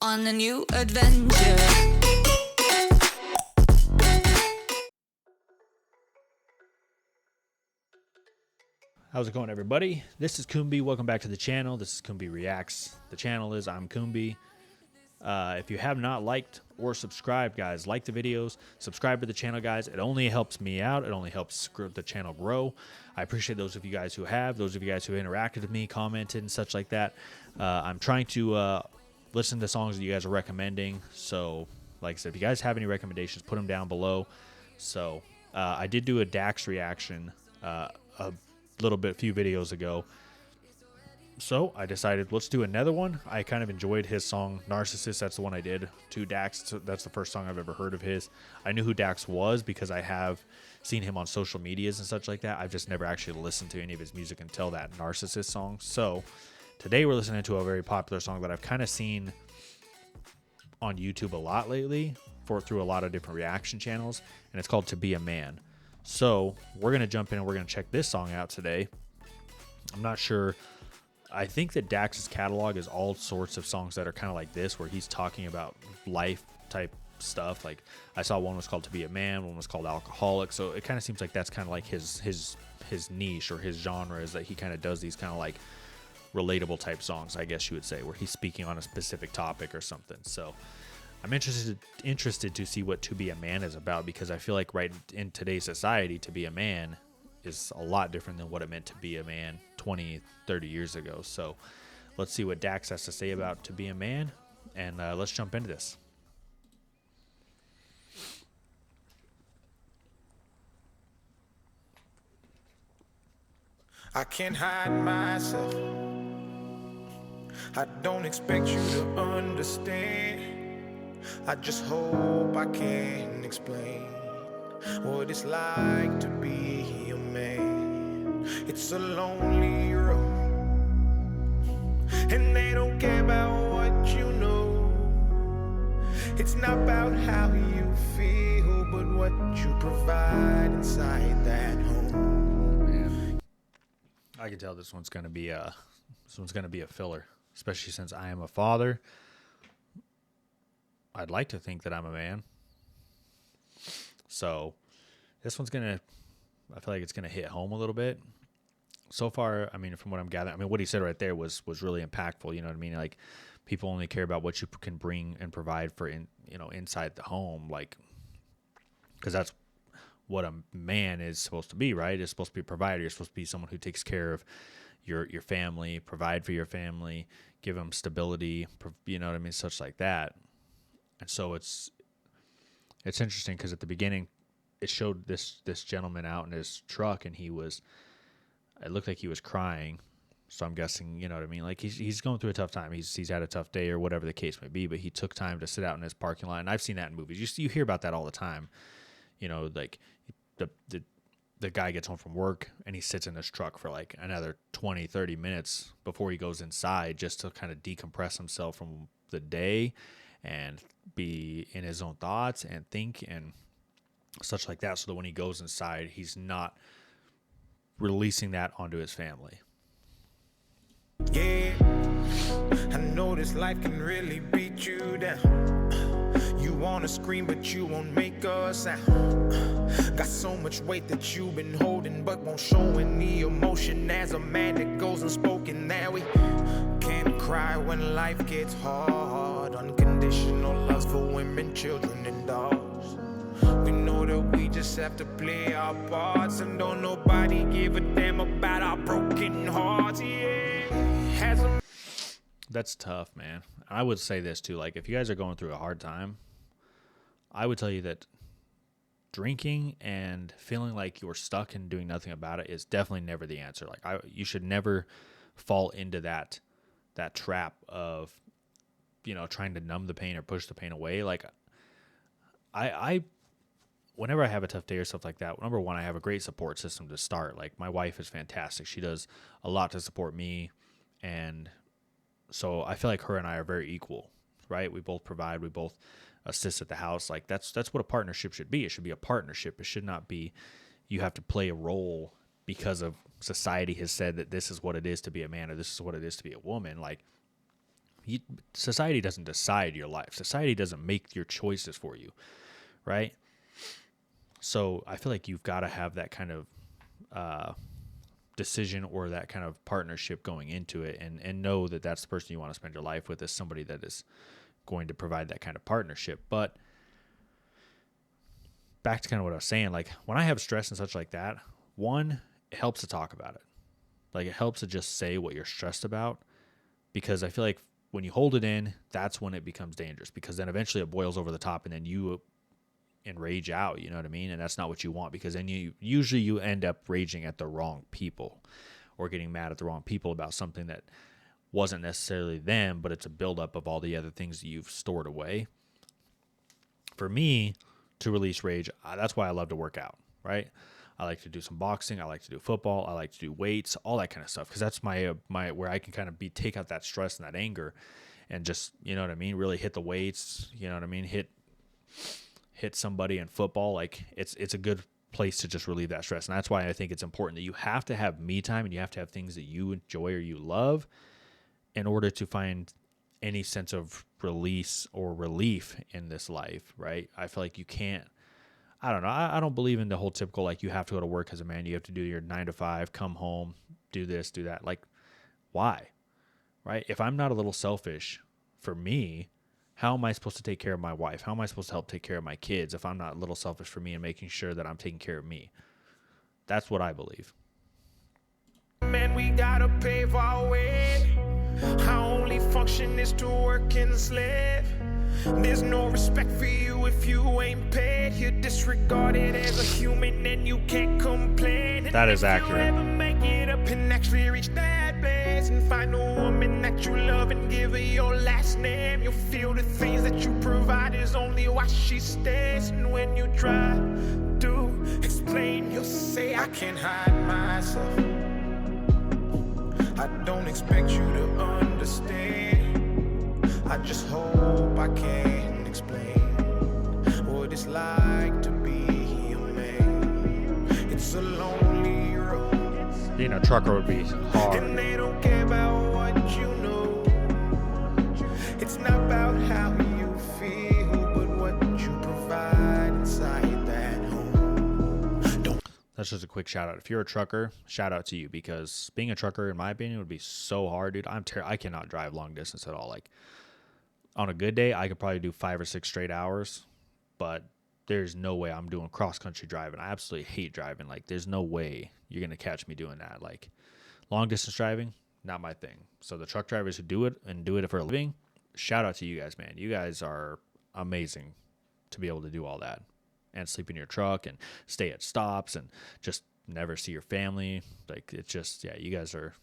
on a new adventure. How's it going, everybody? This is Kumbi. Welcome back to the channel. This is Kumbi Reacts. The channel is I'm Kumbi. If you have not liked or subscribed, guys, like the videos, subscribe to the channel, guys. It only helps me out. It only helps the channel grow. I appreciate those of you guys who have, those of you guys who interacted with me, commented, and such like that. I'm trying to listen to songs that you guys are recommending. So, like I said, if you guys have any recommendations, put them down below. So, I did do a Dax reaction a few videos ago. So I decided, let's do another one. I kind of enjoyed his song Narcissist. That's the one I did to Dax. That's the first song I've ever heard of his. I knew who Dax was because I have seen him on social medias and such like that. I've just never actually listened to any of his music until that Narcissist song. So today we're listening to a very popular song that I've kind of seen on YouTube a lot lately through a lot of different reaction channels, and it's called To Be a Man. So we're going to jump in and we're going to check this song out today. I'm not sure. I think that Dax's catalog is all sorts of songs that are kind of like this, where he's talking about life type stuff. Like I saw one was called To Be a Man, one was called Alcoholic. So it kind of seems like that's kind of like his niche or his genre, is that he kind of does these kind of like relatable type songs, I guess you would say, where he's speaking on a specific topic or something. So I'm interested to see what To Be a Man is about, because I feel like right in today's society, to be a man is a lot different than what it meant to be a man 20, 30 years ago. So let's see what Dax has to say about To Be a Man, and let's jump into this. I can't hide myself. I don't expect you to understand. I just hope I can explain what it's like to be a man. It's a lonely road, and they don't care about what you know. It's not about how you feel, but what you provide inside that home. Man, I can tell this one's gonna be a filler, especially since I am a father. I'd like to think that I'm a man. So this one's I feel like it's gonna hit home a little bit. So far, I mean, from what I'm gathering, I mean, what he said right there was really impactful. You know what I mean? Like, people only care about what you can bring and provide for inside the home, like, because that's what a man is supposed to be, right? It's supposed to be a provider. You're supposed to be someone who takes care of your family, provide for your family, give them stability, you know what I mean, such like that. And so it's interesting because at the beginning, it showed this gentleman out in his truck, and it looked like he was crying. So I'm guessing, you know what I mean? Like he's going through a tough time. He's had a tough day or whatever the case may be, but he took time to sit out in his parking lot. And I've seen that in movies. You hear about that all the time. You know, like the guy gets home from work and he sits in his truck for like another 20, 30 minutes before he goes inside, just to kind of decompress himself from the day and be in his own thoughts and think and such like that, so that when he goes inside, he's not releasing that onto his family. Yeah, I know this life can really beat you down. You wanna scream, but you won't make a sound. Got so much weight that you've been holding, but won't show any emotion. As a man that goes unspoken, that we can't cry when life gets hard. Unconditional loves for women, children, and dogs. We know that we just have to play our parts, and don't nobody give a damn about our broken hearts. Yeah, that's tough, man. I would say this too, like, if you guys are going through a hard time, I would tell you that drinking and feeling like you're stuck and doing nothing about it is definitely never the answer. Like, you should never fall into that trap of, trying to numb the pain or push the pain away. Like, I whenever I have a tough day or stuff like that, number one, I have a great support system to start. Like, my wife is fantastic. She does a lot to support me, and so I feel like her and I are very equal, right? We both provide, we both assist at the house. Like, that's what a partnership should be. It should be a partnership. It should not be you have to play a role because of society has said that this is what it is to be a man or this is what it is to be a woman. Like, society doesn't decide your life. Society doesn't make your choices for you, right? So I feel like you've got to have that kind of decision or that kind of partnership going into it, and know that that's the person you want to spend your life with, is somebody that is going to provide that kind of partnership. But back to kind of what I was saying, like when I have stress and such like that, one, it helps to talk about it. Like it helps to just say what you're stressed about, because I feel like when you hold it in, that's when it becomes dangerous, because then eventually it boils over the top and then you enrage out, you know what I mean? And that's not what you want, because then you end up raging at the wrong people or getting mad at the wrong people about something that wasn't necessarily them, but it's a buildup of all the other things that you've stored away. For me, to release rage, that's why I love to work out, right? I like to do some boxing. I like to do football. I like to do weights, all that kind of stuff, because that's my where I can kind of take out that stress and that anger, and just, you know what I mean, really hit the weights, you know what I mean, hit somebody in football. Like it's a good place to just relieve that stress. And that's why I think it's important that you have to have me time and you have to have things that you enjoy or you love in order to find any sense of release or relief in this life, right? I feel like you can't, I don't know, I don't believe in the whole typical, like, you have to go to work as a man, you have to do your 9 to 5, come home, do this, do that. Like, why? Right? If I'm not a little selfish for me, how am I supposed to take care of my wife? How am I supposed to help take care of my kids if I'm not a little selfish for me and making sure that I'm taking care of me? That's what I believe. Man, we gotta pave our way. Our only function is to work and slave. There's no respect for you if you ain't paid. You're disregarded as a human and you can't complain. That is accurate. If you ever make it up and actually reach that place and find a woman that you love and give her your last name, you'll feel the things that you provide is only why she stays. And when you try to explain, you'll say, I can't hide myself. I don't expect you to understand. I just hope I can explain what it's like to be a man. It's a lonely road. Being a trucker would be hard. And they don't care about what you know. It's not about how you feel, but what you provide inside that home. That's just a quick shout out. If you're a trucker, shout out to you, because being a trucker, in my opinion, would be so hard, dude. I cannot drive long distance at all. Like, on a good day, I could probably do 5 or 6 straight hours, but there's no way I'm doing cross country driving. I absolutely hate driving. Like, there's no way you're going to catch me doing that. Like, long distance driving, not my thing. So the truck drivers who do it and do it for a living, shout out to you guys, man. You guys are amazing to be able to do all that and sleep in your truck and stay at stops and just never see your family. Like, it's just, yeah, you guys are,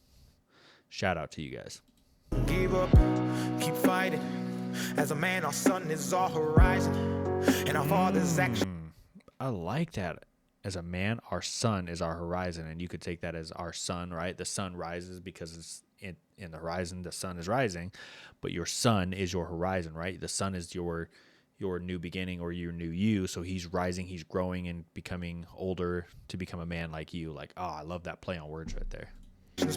shout out to you guys. Give up, keep fighting. As a man, our sun is our horizon, and our father's action. I like that. As a man, our sun is our horizon, and you could take that as our sun, right? The sun rises because it's in the horizon. The sun is rising, but your sun is your horizon, right? The sun is your new beginning or your new you. So he's rising, he's growing and becoming older to become a man like you. Like, oh, I love that play on words right there.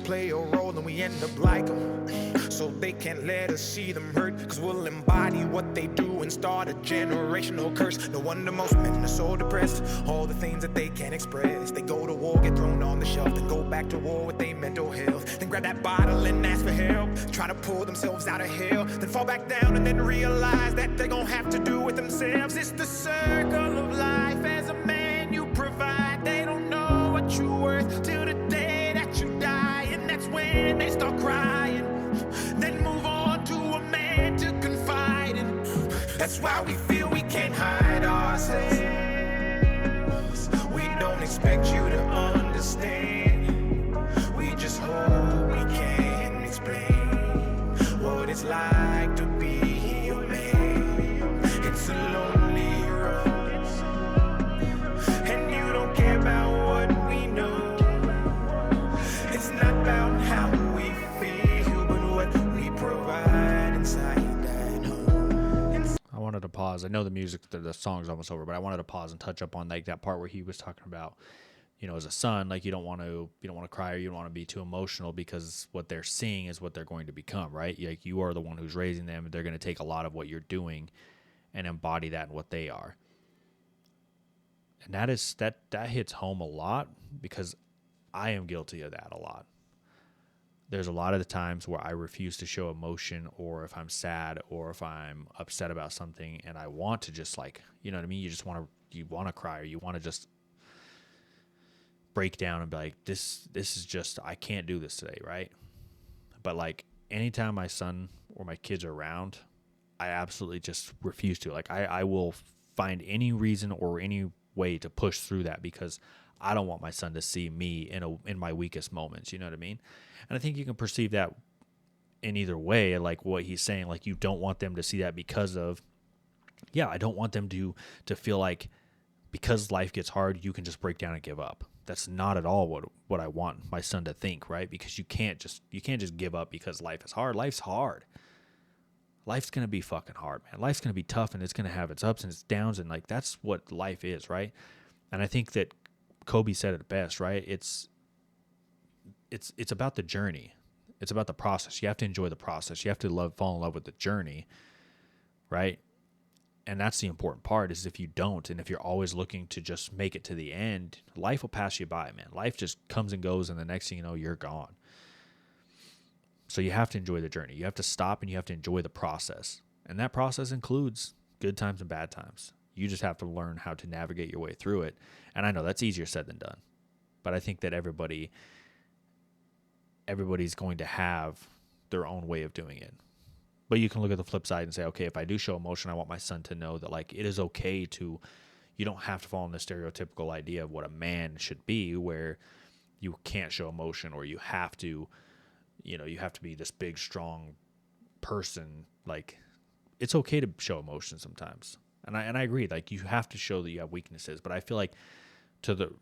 Play a role and we end up like them, so they can't let us see them hurt, cause we'll embody what they do and start a generational curse. No wonder most men are so depressed, all the things that they can't express. They go to war, get thrown on the shelf, then go back to war with their mental health, then grab that bottle and ask for help, try to pull themselves out of hell, then fall back down and then realize that they're gonna have to do it themselves. It's the circle of life. As a man, you provide. They don't know what you're worth till the day that you die. When they start crying, then move on to a man to confide in. That's why we feel we can't hide ourselves. We don't expect you to understand. We just hope we can explain what it's like to be a man. It's a lonely road, and you don't care about what we know. It's not about how we feel, but what we provide inside that home. I wanted to pause. I know the song's almost over, but I wanted to pause and touch up on like that part where he was talking about you know, as a son, like you don't want to cry, or you don't want to be too emotional, because what they're seeing is what they're going to become, right? Like you are the one who's raising them, and they're going to take a lot of what you're doing and embody that in what they are. And that hits home a lot, because I am guilty of that a lot. There's a lot of the times where I refuse to show emotion, or if I'm sad, or if I'm upset about something, and I want to just, like, you know what I mean? You want to cry, or you want to just break down and be like, this is just, I can't do this today, right? But like anytime my son or my kids are around, I absolutely just refuse to. Like I will find any reason or any way to push through that, because I don't want my son to see me in my weakest moments. You know what I mean? And I think you can perceive that in either way, like what he's saying. Like you don't want them to see that because of, I don't want them to feel like because life gets hard, you can just break down and give up. That's not at all what I want my son to think, right? Because you can't just give up because life is hard. Life's hard. Life's going to be fucking hard, man. Life's going to be tough, and it's going to have its ups and its downs, and like that's what life is, right? And I think that Kobe said it best, right? It's about the journey. It's about the process. You have to enjoy the process. You have to fall in love with the journey, right? And that's the important part, is if you don't, and if you're always looking to just make it to the end, life will pass you by, man. Life just comes and goes, and the next thing you know, you're gone. So you have to enjoy the journey. You have to stop, and you have to enjoy the process. And that process includes good times and bad times. You just have to learn how to navigate your way through it. And I know that's easier said than done. But I think that everybody's going to have their own way of doing it. But you can look at the flip side and say, okay, if I do show emotion, I want my son to know that, like, it is okay to, you don't have to fall in the stereotypical idea of what a man should be, where you can't show emotion, or you have to, you have to be this big, strong person. Like, it's okay to show emotion sometimes. And I agree, like, you have to show that you have weaknesses. But I feel like,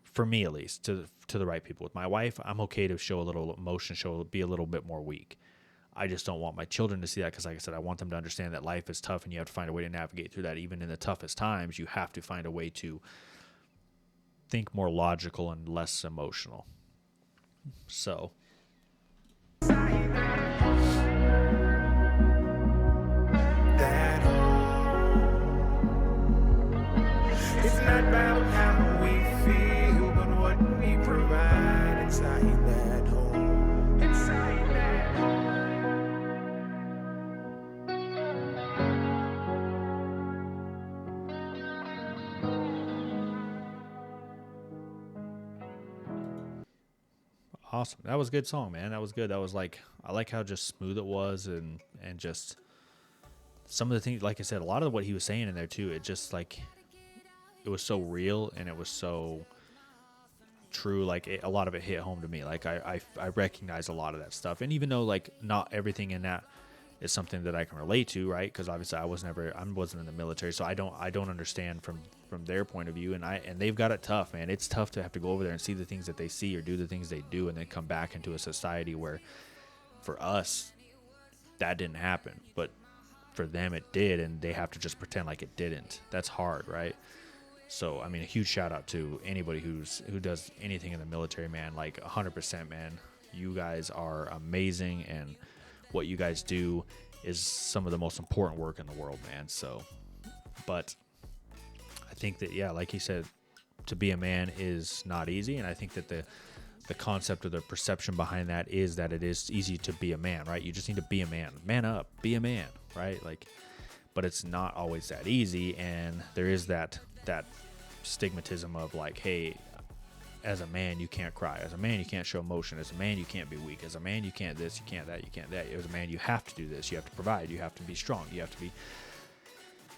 for me at least, to the right people. With my wife, I'm okay to show a little emotion, be a little bit more weak. I just don't want my children to see that, because like I said, I want them to understand that life is tough, and you have to find a way to navigate through that. Even in the toughest times, you have to find a way to think more logical and less emotional. So That it's not about how we feel, but what we provide inside that home. Inside that home. awesome. That was a good song, man. That was good. That was like, I like how just smooth it was, and just some of the things, like I said, a lot of what he was saying in there too, it just like, it was so real, and it was so true. Like a lot of it hit home to me. Like I recognize a lot of that stuff. And even though like not everything in that is something that I can relate to, right? Because obviously I wasn't in the military, so I don't understand from their point of view, and they've got it tough, man. It's tough to have to go over there and see the things that they see, or do the things they do, and then come back into a society where, for us, that didn't happen, but for them it did, and they have to just pretend like it didn't. That's hard, right? So I mean, a huge shout out to anybody who does anything in the military, man. Like 100%, man. You guys are amazing, and what you guys do is some of the most important work in the world, man. So, but I think that, yeah, like he said, to be a man is not easy. And I think that the concept or the perception behind that is that it is easy to be a man, right? You just need to be a man. Man up, be a man, right? Like, but it's not always that easy. And there is that stigmatism of like, hey, as a man, you can't cry. As a man, you can't show emotion. As a man, you can't be weak. As a man, you can't this, you can't that, you can't that. As a man, you have to do this. You have to provide. You have to be strong. You have to be.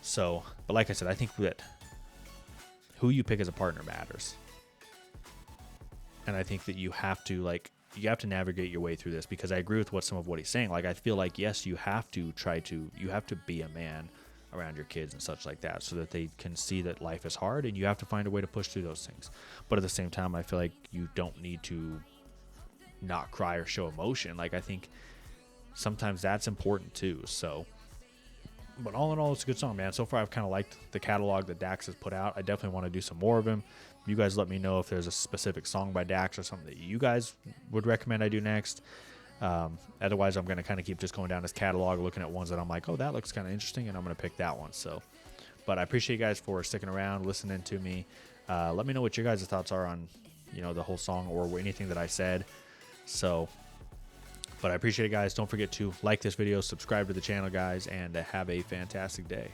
So, but like I said, I think that who you pick as a partner matters. And I think that you have to navigate your way through this, because I agree with some of what he's saying. Like, I feel like, yes, you have to be a man around your kids and such like that, so that they can see that life is hard, and you have to find a way to push through those things. But at the same time, I feel like you don't need to not cry or show emotion. Like, I think sometimes that's important too. So, but all in all, it's a good song, man. So far, I've kind of liked the catalog that Dax has put out. I definitely want to do some more of him. You guys let me know if there's a specific song by Dax or something that you guys would recommend I do next. Otherwise, I'm going to kind of keep just going down his catalog, looking at ones that I'm like, oh, that looks kind of interesting, and I'm going to pick that one. So, but I appreciate you guys for sticking around, listening to me. Let me know what your guys' thoughts are on, the whole song or anything that I said. So, but I appreciate it, guys. Don't forget to like this video, subscribe to the channel, guys, and have a fantastic day.